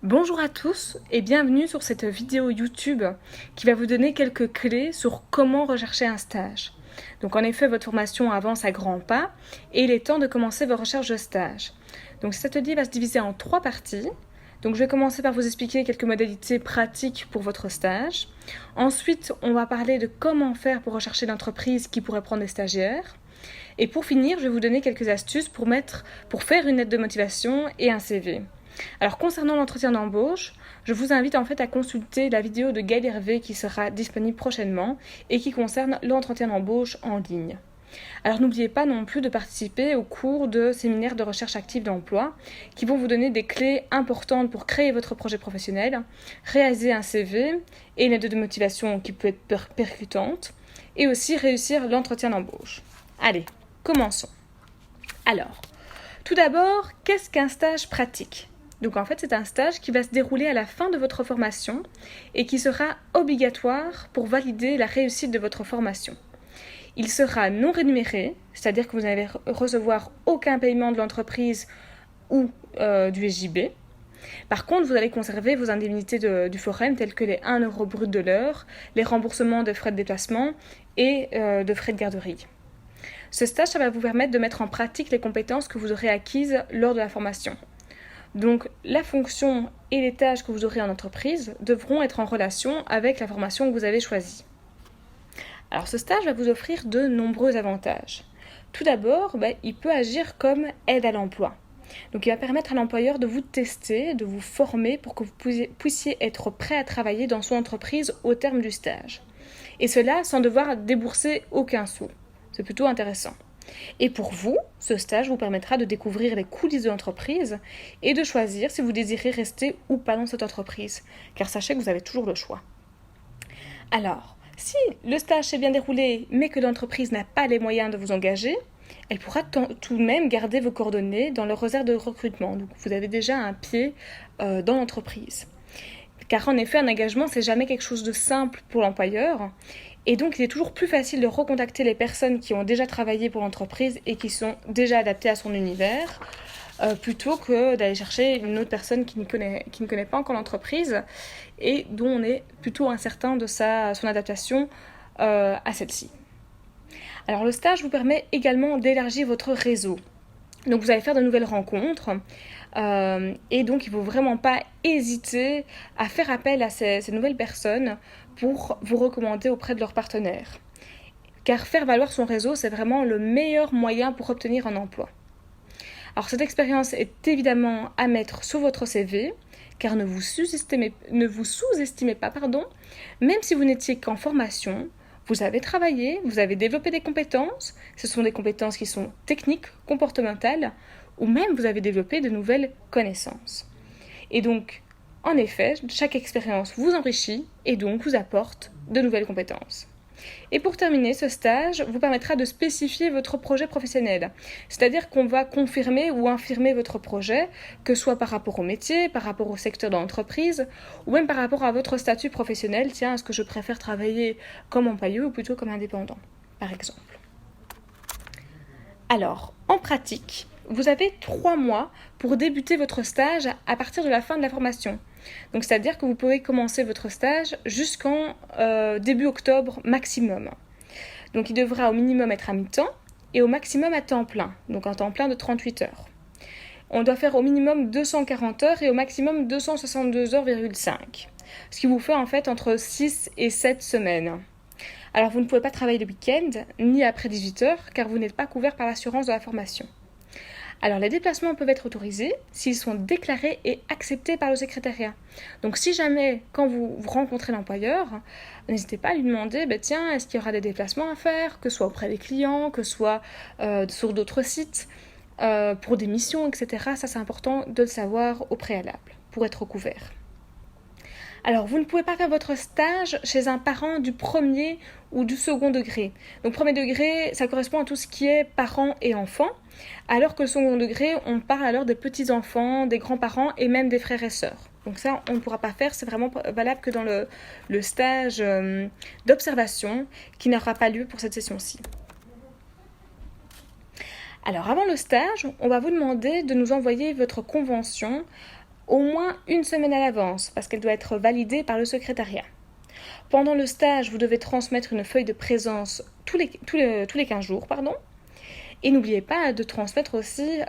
Bonjour à tous et bienvenue sur cette vidéo YouTube qui va vous donner quelques clés sur comment rechercher un stage. Donc en effet, votre formation avance à grands pas et il est temps de commencer vos recherches de stage. Donc cet atelier va se diviser en 3 parties. Donc je vais commencer par vous expliquer quelques modalités pratiques pour votre stage. Ensuite, on va parler de comment faire pour rechercher l'entreprise qui pourrait prendre des stagiaires. Et pour finir, je vais vous donner quelques astuces pour faire une lettre de motivation et un CV. Alors concernant l'entretien d'embauche, je vous invite en fait à consulter la vidéo de Gaël Hervé qui sera disponible prochainement et qui concerne l'entretien d'embauche en ligne. Alors n'oubliez pas non plus de participer au cours de séminaires de recherche active d'emploi qui vont vous donner des clés importantes pour créer votre projet professionnel, réaliser un CV et une lettre de motivation qui peut être percutante et aussi réussir l'entretien d'embauche. Allez, commençons. Alors, tout d'abord, qu'est-ce qu'un stage pratique ? Donc en fait, c'est un stage qui va se dérouler à la fin de votre formation et qui sera obligatoire pour valider la réussite de votre formation. Il sera non rémunéré, c'est-à-dire que vous n'allez recevoir aucun paiement de l'entreprise ou du SJB. Par contre, vous allez conserver vos indemnités du forum telles que les 1 € brut de l'heure, les remboursements de frais de déplacement et de frais de garderie. Ce stage, ça va vous permettre de mettre en pratique les compétences que vous aurez acquises lors de la formation. Donc, la fonction et les tâches que vous aurez en entreprise devront être en relation avec la formation que vous avez choisie. Alors, ce stage va vous offrir de nombreux avantages. Tout d'abord, il peut agir comme aide à l'emploi. Donc, il va permettre à l'employeur de vous tester, de vous former pour que vous puissiez être prêt à travailler dans son entreprise au terme du stage. Et cela sans devoir débourser aucun sou. C'est plutôt intéressant. Et pour vous, ce stage vous permettra de découvrir les coulisses de l'entreprise et de choisir si vous désirez rester ou pas dans cette entreprise, car sachez que vous avez toujours le choix. Alors, si le stage s'est bien déroulé, mais que l'entreprise n'a pas les moyens de vous engager, elle pourra tout de même garder vos coordonnées dans leur réserve de recrutement. Donc vous avez déjà un pied dans l'entreprise. Car en effet, un engagement, c'est jamais quelque chose de simple pour l'employeur. Et donc, il est toujours plus facile de recontacter les personnes qui ont déjà travaillé pour l'entreprise et qui sont déjà adaptées à son univers, plutôt que d'aller chercher une autre personne qui ne connaît pas encore l'entreprise et dont on est plutôt incertain de son adaptation à celle-ci. Alors, le stage vous permet également d'élargir votre réseau. Donc, vous allez faire de nouvelles rencontres. Et donc, il ne faut vraiment pas hésiter à faire appel à ces nouvelles personnes pour vous recommander auprès de leurs partenaires. Car faire valoir son réseau, c'est vraiment le meilleur moyen pour obtenir un emploi. Alors, cette expérience est évidemment à mettre sur votre CV, car ne vous sous-estimez pas, même si vous n'étiez qu'en formation, vous avez travaillé, vous avez développé des compétences, ce sont des compétences qui sont techniques, comportementales, ou même vous avez développé de nouvelles connaissances. Et donc, en effet, chaque expérience vous enrichit et donc vous apporte de nouvelles compétences. Et pour terminer, ce stage vous permettra de spécifier votre projet professionnel. C'est-à-dire qu'on va confirmer ou infirmer votre projet, que ce soit par rapport au métier, par rapport au secteur de l'entreprise, ou même par rapport à votre statut professionnel. Tiens, est-ce que je préfère travailler comme employé ou plutôt comme indépendant, par exemple. Alors, en pratique, vous avez 3 mois pour débuter votre stage à partir de la fin de la formation. Donc, c'est-à-dire que vous pouvez commencer votre stage jusqu'en début octobre maximum. Donc, il devra au minimum être à mi-temps et au maximum à temps plein. Donc, un temps plein de 38 heures. On doit faire au minimum 240 heures et au maximum 262,5 heures. Ce qui vous fait en fait entre 6 et 7 semaines. Alors, vous ne pouvez pas travailler le week-end ni après 18 heures car vous n'êtes pas couvert par l'assurance de la formation. Alors, les déplacements peuvent être autorisés s'ils sont déclarés et acceptés par le secrétariat. Donc, si jamais, quand vous rencontrez l'employeur, n'hésitez pas à lui demander, tiens, est-ce qu'il y aura des déplacements à faire, que ce soit auprès des clients, que ce soit sur d'autres sites, pour des missions, etc. Ça, c'est important de le savoir au préalable, pour être couvert. Alors, vous ne pouvez pas faire votre stage chez un parent du premier ou du second degré. Donc, premier degré, ça correspond à tout ce qui est parents et enfants, alors que le second degré, on parle alors des petits-enfants, des grands-parents et même des frères et sœurs. Donc ça, on ne pourra pas faire, c'est vraiment valable que dans le stage d'observation qui n'aura pas lieu pour cette session-ci. Alors, avant le stage, on va vous demander de nous envoyer votre convention au moins une semaine à l'avance parce qu'elle doit être validée par le secrétariat. Pendant le stage, vous devez transmettre une feuille de présence tous les 15 jours. Et n'oubliez pas de transmettre aussi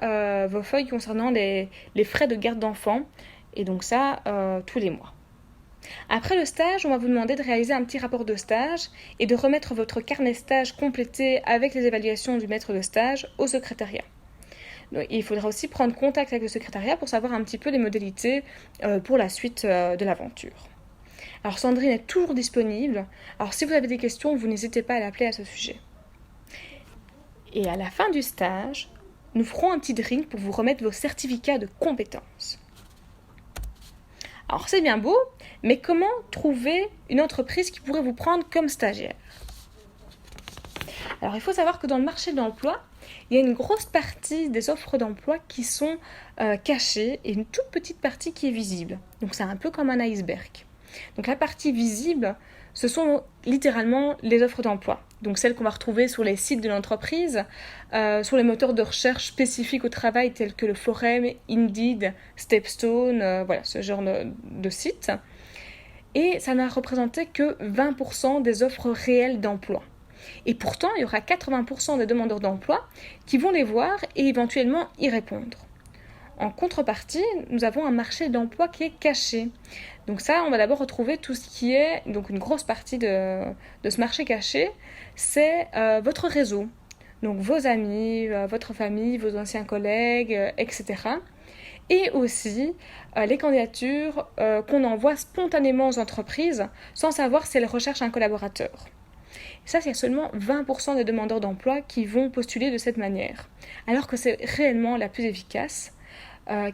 vos feuilles concernant les frais de garde d'enfants. Et donc ça, tous les mois. Après le stage, on va vous demander de réaliser un petit rapport de stage et de remettre votre carnet stage complété avec les évaluations du maître de stage au secrétariat. Donc, il faudra aussi prendre contact avec le secrétariat pour savoir un petit peu les modalités pour la suite de l'aventure. Alors Sandrine est toujours disponible. Alors si vous avez des questions, vous n'hésitez pas à l'appeler à ce sujet. Et à la fin du stage, nous ferons un petit drink pour vous remettre vos certificats de compétences. Alors c'est bien beau, mais comment trouver une entreprise qui pourrait vous prendre comme stagiaire ? Alors il faut savoir que dans le marché de l'emploi, il y a une grosse partie des offres d'emploi qui sont cachées et une toute petite partie qui est visible. Donc c'est un peu comme un iceberg. Donc la partie visible, ce sont littéralement les offres d'emploi. Donc celles qu'on va retrouver sur les sites de l'entreprise, sur les moteurs de recherche spécifiques au travail tels que le Forum, Indeed, Stepstone, voilà, ce genre de sites. Et ça n'a représenté que 20% des offres réelles d'emploi. Et pourtant, il y aura 80% des demandeurs d'emploi qui vont les voir et éventuellement y répondre. En contrepartie, nous avons un marché d'emploi qui est caché. Donc ça, on va d'abord retrouver tout ce qui est, donc une grosse partie de ce marché caché, c'est votre réseau. Donc vos amis, votre famille, vos anciens collègues, etc. Et aussi les candidatures qu'on envoie spontanément aux entreprises sans savoir si elles recherchent un collaborateur. Et ça, il y a seulement 20% des demandeurs d'emploi qui vont postuler de cette manière. Alors que c'est réellement la plus efficace.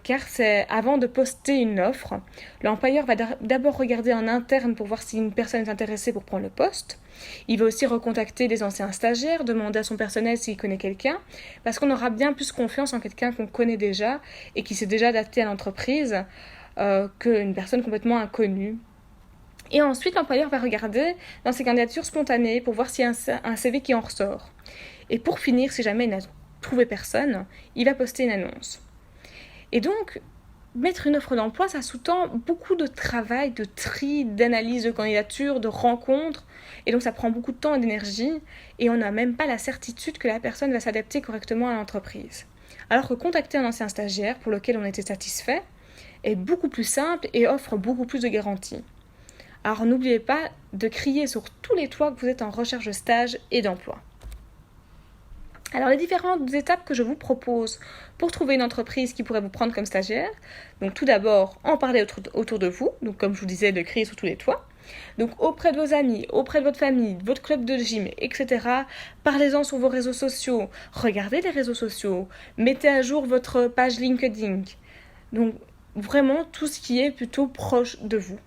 Car c'est avant de poster une offre, l'employeur va d'abord regarder en interne pour voir si une personne est intéressée pour prendre le poste. Il va aussi recontacter les anciens stagiaires, demander à son personnel s'il connaît quelqu'un, parce qu'on aura bien plus confiance en quelqu'un qu'on connaît déjà et qui s'est déjà adapté à l'entreprise qu'une personne complètement inconnue. Et ensuite, l'employeur va regarder dans ses candidatures spontanées pour voir s'il y a un CV qui en ressort. Et pour finir, si jamais il n'a trouvé personne, il va poster une annonce. Et donc, mettre une offre d'emploi, ça sous-tend beaucoup de travail, de tri, d'analyse de candidature, de rencontres. Et donc, ça prend beaucoup de temps et d'énergie. Et on n'a même pas la certitude que la personne va s'adapter correctement à l'entreprise. Alors que contacter un ancien stagiaire pour lequel on était satisfait est beaucoup plus simple et offre beaucoup plus de garanties. Alors, n'oubliez pas de crier sur tous les toits que vous êtes en recherche de stage et d'emploi. Alors, les différentes étapes que je vous propose pour trouver une entreprise qui pourrait vous prendre comme stagiaire. Donc, tout d'abord, en parler autour de vous. Donc, comme je vous disais, de crier sur tous les toits. Donc, auprès de vos amis, auprès de votre famille, de votre club de gym, etc. Parlez-en sur vos réseaux sociaux. Regardez les réseaux sociaux. Mettez à jour votre page LinkedIn. Donc, vraiment, tout ce qui est plutôt proche de vous.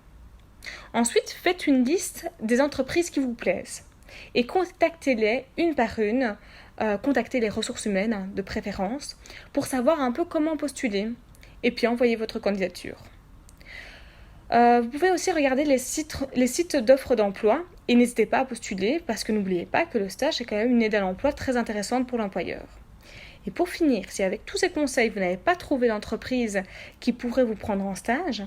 Ensuite, faites une liste des entreprises qui vous plaisent. Et contactez-les une par une. Contactez les ressources humaines de préférence pour savoir un peu comment postuler et puis envoyer votre candidature. Vous pouvez aussi regarder les sites d'offres d'emploi et n'hésitez pas à postuler parce que n'oubliez pas que le stage est quand même une aide à l'emploi très intéressante pour l'employeur. Et pour finir, si avec tous ces conseils vous n'avez pas trouvé d'entreprise qui pourrait vous prendre en stage,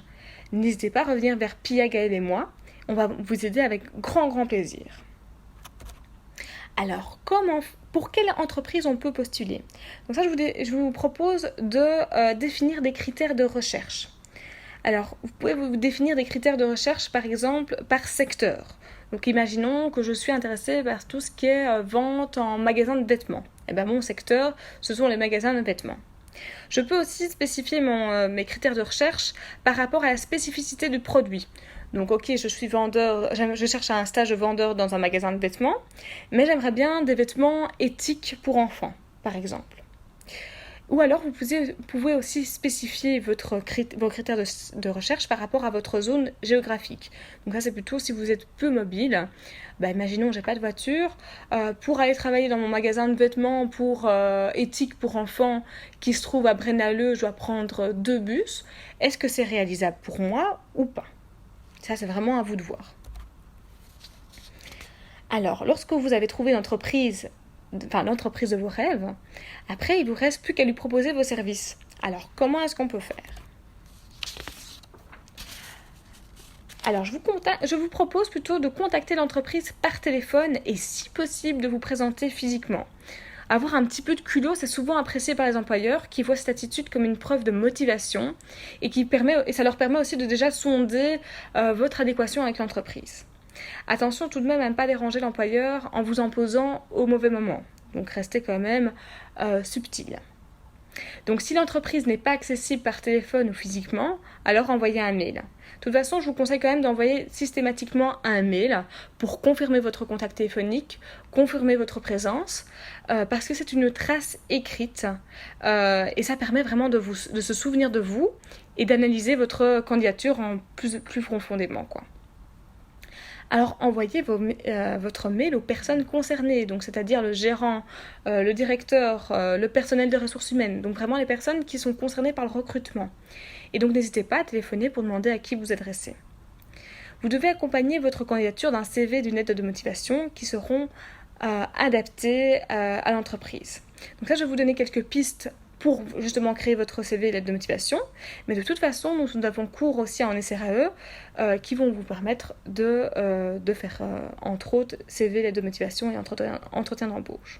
n'hésitez pas à revenir vers Pia, Gaëlle et moi. On va vous aider avec grand plaisir. Alors, pour quelle entreprise on peut postuler ? Donc ça, je vous propose de définir des critères de recherche. Alors, vous pouvez vous définir des critères de recherche, par exemple, par secteur. Donc, imaginons que je suis intéressée par tout ce qui est vente en magasin de vêtements. Et bien, mon secteur, ce sont les magasins de vêtements. Je peux aussi spécifier mes critères de recherche par rapport à la spécificité du produit. Donc, ok, je suis vendeur, je cherche un stage de vendeur dans un magasin de vêtements, mais j'aimerais bien des vêtements éthiques pour enfants, par exemple. Ou alors, vous pouvez aussi spécifier vos critères de recherche par rapport à votre zone géographique. Donc ça, c'est plutôt si vous êtes peu mobile. Imaginons, j'ai pas de voiture. Pour aller travailler dans mon magasin de vêtements pour éthique pour enfants qui se trouve à Braine-l'Alleud, je dois prendre 2 bus. Est-ce que c'est réalisable pour moi ou pas ? Ça, c'est vraiment à vous de voir. Alors, lorsque vous avez trouvé l'entreprise de vos rêves, après, il ne vous reste plus qu'à lui proposer vos services. Alors, comment est-ce qu'on peut faire ? Alors, je vous propose plutôt de contacter l'entreprise par téléphone et si possible de vous présenter physiquement. Avoir un petit peu de culot, c'est souvent apprécié par les employeurs qui voient cette attitude comme une preuve de motivation et ça leur permet aussi de déjà sonder votre adéquation avec l'entreprise. Attention tout de même à ne pas déranger l'employeur en vous en posant au mauvais moment. Donc restez quand même subtil. Donc si l'entreprise n'est pas accessible par téléphone ou physiquement, alors envoyez un mail. De toute façon, je vous conseille quand même d'envoyer systématiquement un mail pour confirmer votre contact téléphonique, confirmer votre présence, parce que c'est une trace écrite et ça permet vraiment de se souvenir de vous et d'analyser votre candidature plus profondément, quoi. Alors envoyez votre mail aux personnes concernées, donc c'est-à-dire le gérant, le directeur, le personnel de ressources humaines, donc vraiment les personnes qui sont concernées par le recrutement. Et donc n'hésitez pas à téléphoner pour demander à qui vous adressez. Vous devez accompagner votre candidature d'un CV et d'une lettre de motivation qui seront adaptées à l'entreprise. Donc ça, je vais vous donner quelques pistes pour justement créer votre CV et lettre de motivation. Mais de toute façon, nous avons cours aussi en SRAE qui vont vous permettre de faire, entre autres, CV, lettre de motivation et entretien d'embauche.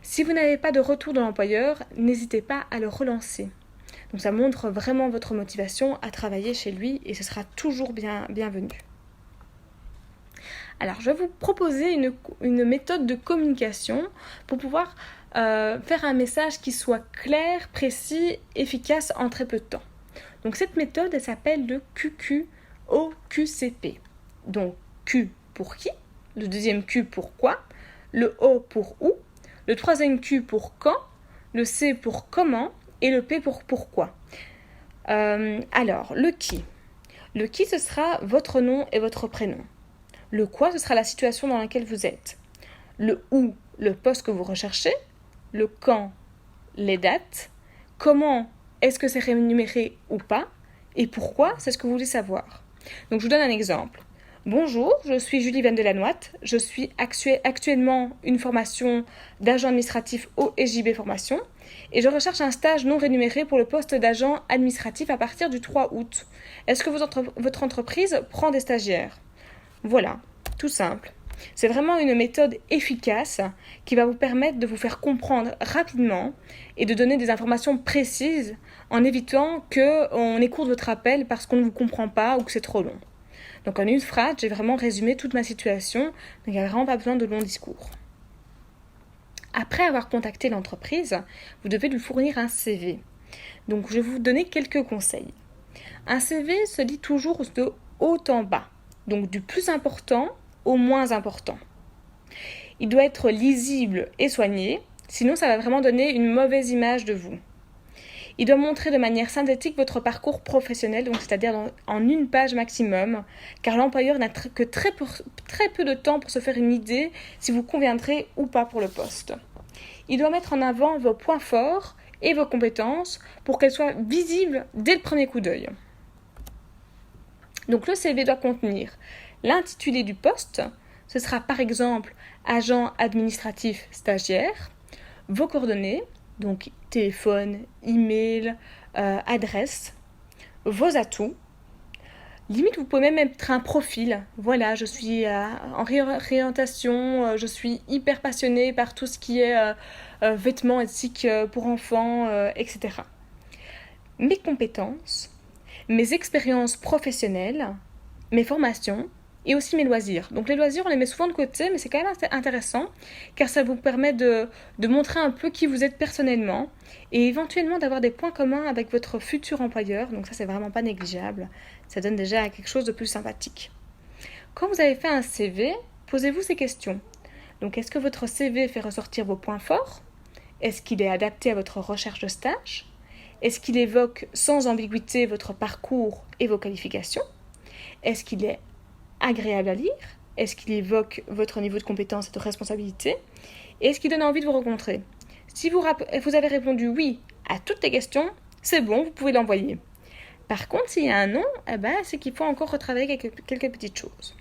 Si vous n'avez pas de retour de l'employeur, n'hésitez pas à le relancer. Donc ça montre vraiment votre motivation à travailler chez lui et ce sera toujours bienvenu. Alors, je vais vous proposer une méthode de communication pour pouvoir faire un message qui soit clair, précis, efficace en très peu de temps. Donc cette méthode, elle s'appelle le QQOQCP. Donc Q pour qui, le deuxième Q pour quoi, le O pour où, le troisième Q pour quand, le C pour comment et le P pour pourquoi. Alors, le qui. Le qui, ce sera votre nom et votre prénom. Le quoi, ce sera la situation dans laquelle vous êtes. Le où, le poste que vous recherchez. Le quand, les dates. Comment, est-ce que c'est rémunéré ou pas. Et pourquoi, c'est ce que vous voulez savoir. Donc, je vous donne un exemple. Bonjour, je suis Julie Van Delanoite. Je suis actuellement une formation d'agent administratif au SJB Formation et je recherche un stage non rémunéré pour le poste d'agent administratif à partir du 3 août. Est-ce que votre entreprise prend des stagiaires ? Voilà, tout simple. C'est vraiment une méthode efficace qui va vous permettre de vous faire comprendre rapidement et de donner des informations précises en évitant qu'on écoute votre appel parce qu'on ne vous comprend pas ou que c'est trop long. Donc en une phrase, j'ai vraiment résumé toute ma situation, donc il n'y a vraiment pas besoin de longs discours. Après avoir contacté l'entreprise, vous devez lui fournir un CV. Donc je vais vous donner quelques conseils. Un CV se lit toujours de haut en bas, donc du plus important au moins important. Il doit être lisible et soigné, sinon ça va vraiment donner une mauvaise image de vous. Il doit montrer de manière synthétique votre parcours professionnel, donc c'est-à-dire en une page maximum, car l'employeur n'a que très peu de temps pour se faire une idée si vous conviendrez ou pas pour le poste. Il doit mettre en avant vos points forts et vos compétences pour qu'elles soient visibles dès le premier coup d'œil. Donc le CV doit contenir l'intitulé du poste, ce sera par exemple agent administratif stagiaire, vos coordonnées, donc téléphone, email, adresse, vos atouts. Limite, vous pouvez même mettre un profil. Voilà, je suis en réorientation, je suis hyper passionnée par tout ce qui est vêtements éthiques pour enfants, etc. Mes compétences, mes expériences professionnelles, mes formations, et aussi mes loisirs. Donc les loisirs, on les met souvent de côté, mais c'est quand même intéressant, car ça vous permet de montrer un peu qui vous êtes personnellement, et éventuellement d'avoir des points communs avec votre futur employeur, donc ça c'est vraiment pas négligeable, ça donne déjà quelque chose de plus sympathique. Quand vous avez fait un CV, posez-vous ces questions. Donc est-ce que votre CV fait ressortir vos points forts ? Est-ce qu'il est adapté à votre recherche de stage ? Est-ce qu'il évoque sans ambiguïté votre parcours et vos qualifications ? Est-ce qu'il est agréable à lire ? Est-ce qu'il évoque votre niveau de compétence et de responsabilité ? Et est-ce qu'il donne envie de vous rencontrer ? Si vous avez répondu oui à toutes les questions, c'est bon, vous pouvez l'envoyer. Par contre, s'il y a un non, c'est qu'il faut encore retravailler quelques petites choses.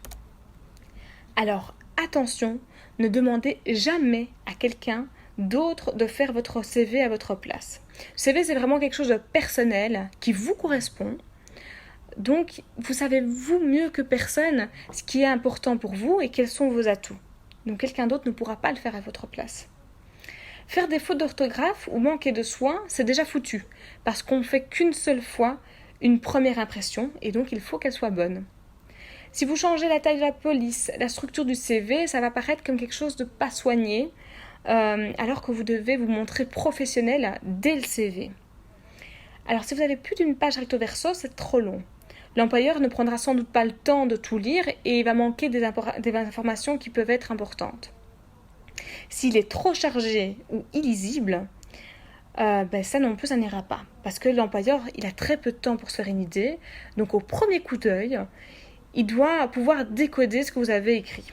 Alors, attention, ne demandez jamais à quelqu'un d'autre de faire votre CV à votre place. Le CV, c'est vraiment quelque chose de personnel qui vous correspond. Donc, vous savez, vous, mieux que personne, ce qui est important pour vous et quels sont vos atouts. Donc, quelqu'un d'autre ne pourra pas le faire à votre place. Faire des fautes d'orthographe ou manquer de soin, c'est déjà foutu, parce qu'on ne fait qu'une seule fois une première impression, et donc il faut qu'elle soit bonne. Si vous changez la taille de la police, la structure du CV, ça va paraître comme quelque chose de pas soigné, alors que vous devez vous montrer professionnel dès le CV. Alors si vous avez plus d'une page recto verso, c'est trop long. L'employeur ne prendra sans doute pas le temps de tout lire et il va manquer des informations qui peuvent être importantes. S'il est trop chargé ou illisible, ça non plus, ça n'ira pas. Parce que l'employeur, il a très peu de temps pour se faire une idée. Donc au premier coup d'œil, il doit pouvoir décoder ce que vous avez écrit.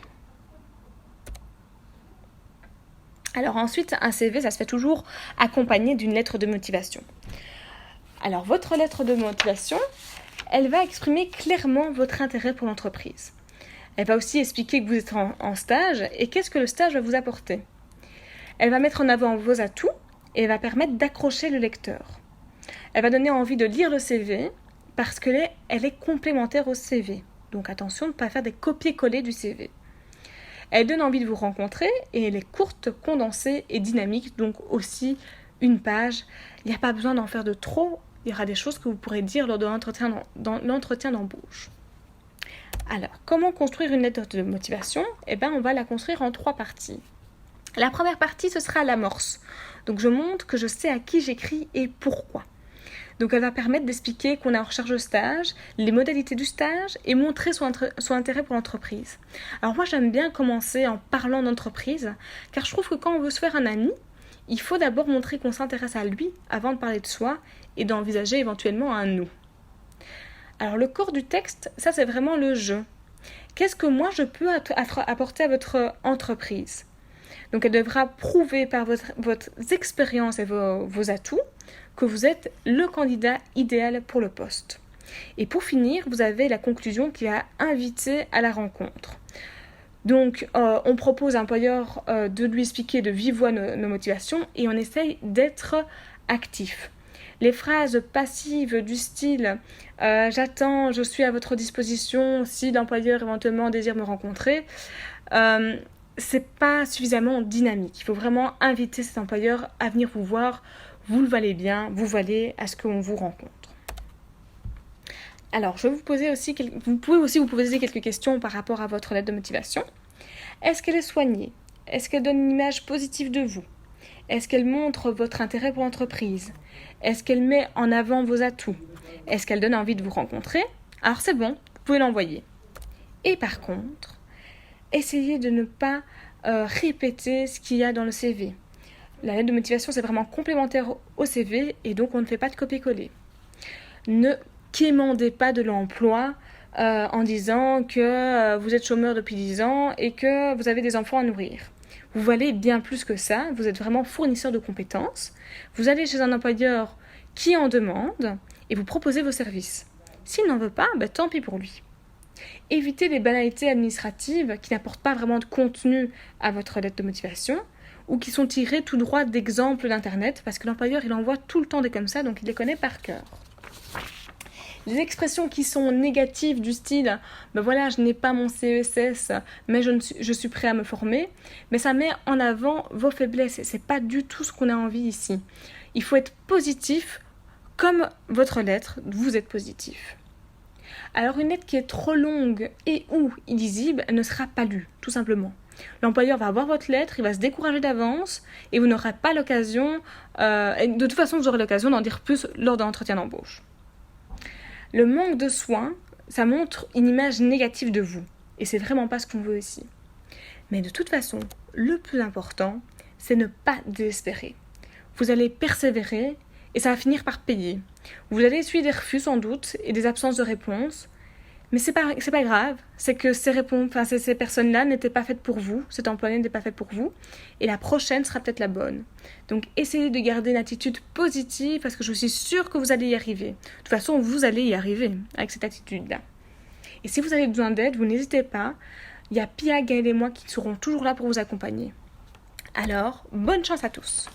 Alors ensuite, un CV, ça se fait toujours accompagné d'une lettre de motivation. Alors votre lettre de motivation, elle va exprimer clairement votre intérêt pour l'entreprise. Elle va aussi expliquer que vous êtes en stage et qu'est-ce que le stage va vous apporter. Elle va mettre en avant vos atouts et elle va permettre d'accrocher le lecteur. Elle va donner envie de lire le CV parce qu'elle est complémentaire au CV. Donc attention de ne pas faire des copier-coller du CV. Elle donne envie de vous rencontrer et elle est courte, condensée et dynamique, donc aussi une page. Il n'y a pas besoin d'en faire de trop, il y aura des choses que vous pourrez dire lors de l'entretien d'embauche. Alors, comment construire une lettre de motivation ? On va la construire en 3 parties. La première partie, ce sera l'amorce. Donc, je montre que je sais à qui j'écris et pourquoi. Donc, elle va permettre d'expliquer qu'on est en recherche de stage, les modalités du stage et montrer son intérêt pour l'entreprise. Alors, moi, j'aime bien commencer en parlant d'entreprise, car je trouve que quand on veut se faire un ami, il faut d'abord montrer qu'on s'intéresse à lui avant de parler de soi et d'envisager éventuellement un nous. Alors, le corps du texte, ça, c'est vraiment le jeu. Qu'est-ce que moi, je peux apporter à votre entreprise ? Donc, elle devra prouver par votre expérience et vos atouts que vous êtes le candidat idéal pour le poste. Et pour finir, vous avez la conclusion qui va inviter à la rencontre. Donc, on propose à l'employeur de lui expliquer de vive voix nos motivations et on essaye d'être actif. Les phrases passives du style « j'attends, je suis à votre disposition si l'employeur éventuellement désire me rencontrer », c'est pas suffisamment dynamique. Il faut vraiment inviter cet employeur à venir vous voir. Vous le valez bien, vous valez à ce qu'on vous rencontre. Alors, vous pouvez aussi vous poser quelques questions par rapport à votre lettre de motivation. Est-ce qu'elle est soignée ? Est-ce qu'elle donne une image positive de vous ? Est-ce qu'elle montre votre intérêt pour l'entreprise ? Est-ce qu'elle met en avant vos atouts ? Est-ce qu'elle donne envie de vous rencontrer ? Alors c'est bon, vous pouvez l'envoyer. Et par contre, essayez de ne pas répéter ce qu'il y a dans le CV. La lettre de motivation, c'est vraiment complémentaire au CV et donc on ne fait pas de copier-coller. Ne quémandez pas de l'emploi en disant que vous êtes chômeur depuis 10 ans et que vous avez des enfants à nourrir. Vous valez bien plus que ça, vous êtes vraiment fournisseur de compétences. Vous allez chez un employeur qui en demande et vous proposez vos services. S'il n'en veut pas, tant pis pour lui. Évitez les banalités administratives qui n'apportent pas vraiment de contenu à votre lettre de motivation ou qui sont tirées tout droit d'exemples d'Internet parce que l'employeur, il envoie tout le temps des comme ça, donc il les connaît par cœur. Les expressions qui sont négatives du style « je n'ai pas mon CESS, mais je suis prêt à me former », mais ça met en avant vos faiblesses et ce n'est pas du tout ce qu'on a envie ici. Il faut être positif comme votre lettre, vous êtes positif. Alors une lettre qui est trop longue et ou illisible, elle ne sera pas lue, tout simplement. L'employeur va voir votre lettre, il va se décourager d'avance et vous n'aurez pas l'occasion, et de toute façon vous aurez l'occasion d'en dire plus lors d'un entretien d'embauche. Le manque de soin, ça montre une image négative de vous. Et c'est vraiment pas ce qu'on veut ici. Mais de toute façon, le plus important, c'est ne pas désespérer. Vous allez persévérer et ça va finir par payer. Vous allez essuyer des refus sans doute et des absences de réponse. Mais c'est pas grave, c'est que ces personnes-là n'étaient pas faites pour vous, cet employé n'était pas fait pour vous, et la prochaine sera peut-être la bonne. Donc essayez de garder une attitude positive parce que je suis sûre que vous allez y arriver. De toute façon, vous allez y arriver avec cette attitude-là. Et si vous avez besoin d'aide, vous n'hésitez pas, il y a Pia, Gaëlle et moi qui seront toujours là pour vous accompagner. Alors, bonne chance à tous!